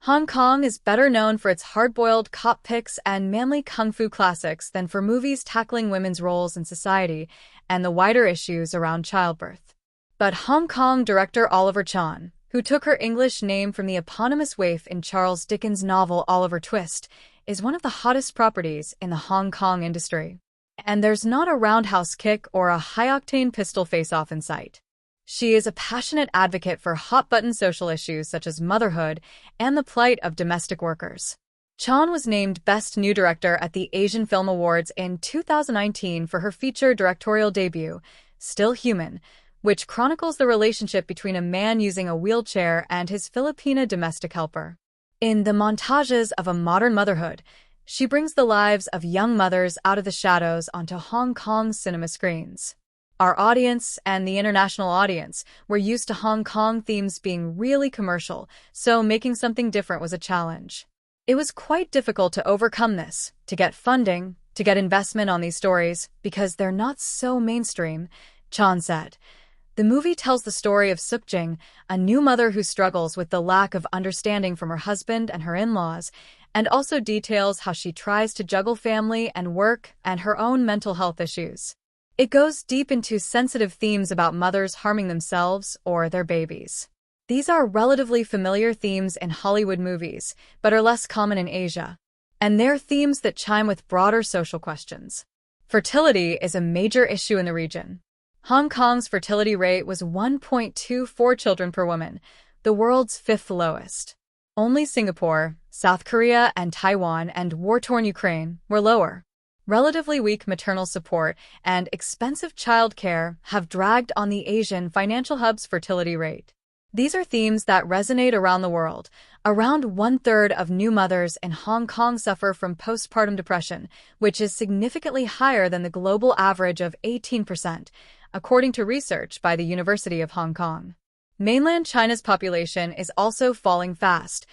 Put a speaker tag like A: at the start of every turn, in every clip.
A: Hong Kong is better known for its hard-boiled cop picks and manly kung fu classics than for movies tackling women's roles in society and the wider issues around childbirth. But Hong Kong director Oliver Chan, who took her English name from the eponymous waif in Charles Dickens' novel Oliver Twist, is one of the hottest properties in the Hong Kong industry. And there's not a roundhouse kick or a high-octane pistol face-off in sight. She is a passionate advocate for hot-button social issues such as motherhood and the plight of domestic workers. Chan was named Best New Director at the Asian Film Awards in 2019 for her feature directorial debut, Still Human, which chronicles the relationship between a man using a wheelchair and his Filipina domestic helper. In the montages of a modern motherhood, she brings the lives of young mothers out of the shadows onto Hong Kong's cinema screens. Our audience and the international audience were used to Hong Kong themes being really commercial, so making something different was a challenge. It was quite difficult to overcome this, to get funding, to get investment on these stories, because they're not so mainstream, Chan said. The movie tells the story of Sukjing, a new mother who struggles with the lack of understanding from her husband and her in-laws, and also details how she tries to juggle family and work and her own mental health issues. It goes deep into sensitive themes about mothers harming themselves or their babies. These are relatively familiar themes in Hollywood movies, but are less common in Asia. And they're themes that chime with broader social questions. Fertility is a major issue in the region. Hong Kong's fertility rate was 1.24 children per woman, the world's fifth lowest. Only Singapore, South Korea, and Taiwan and war-torn Ukraine were lower. Relatively weak maternal support and expensive childcare have dragged on the Asian financial hub's fertility rate. These are themes that resonate around the world. Around one-third of new mothers in Hong Kong suffer from postpartum depression, which is significantly higher than the global average of 18%, according to research by the University of Hong Kong. Mainland China's population is also falling fast.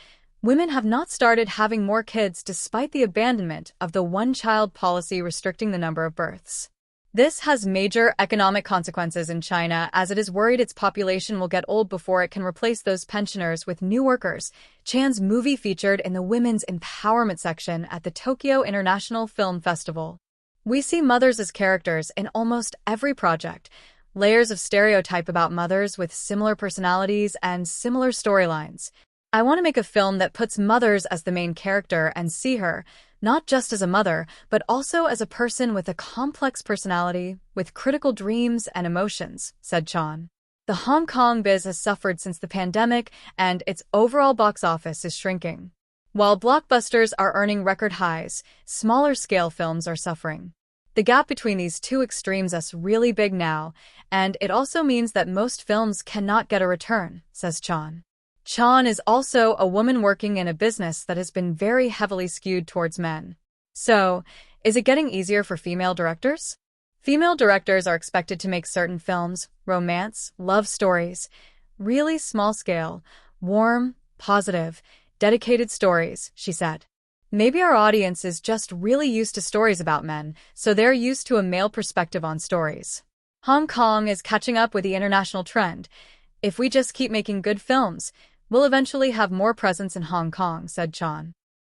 A: Women have not started having more kids despite the abandonment of the one-child policy restricting the number of births. This has major economic consequences in China as it is worried its population will get old before it can replace those pensioners with new workers. Chan's movie featured in the Women's Empowerment section at the Tokyo International Film Festival. We see mothers as characters in almost every project, layers of stereotype about mothers with similar personalities and similar storylines. I want to make a film that puts mothers as the main character and see her, not just as a mother, but also as a person with a complex personality, with critical dreams and emotions, said Chan. The Hong Kong biz has suffered since the pandemic, and its overall box office is shrinking. While blockbusters are earning record highs, smaller-scale films are suffering. The gap between these two extremes is really big now, and it also means that most films cannot get a return, says Chan. Chan is also a woman working in a business that has been very heavily skewed towards men. So, is it getting easier for female directors? Female directors are expected to make certain films, romance, love stories, really small-scale, warm, positive, dedicated stories, she said. Maybe our audience is just really used to stories about men, so they're used to a male perspective on stories. Hong Kong is catching up with the international trend. If we just keep making good films, we'll eventually have more presence in Hong Kong, said Chan.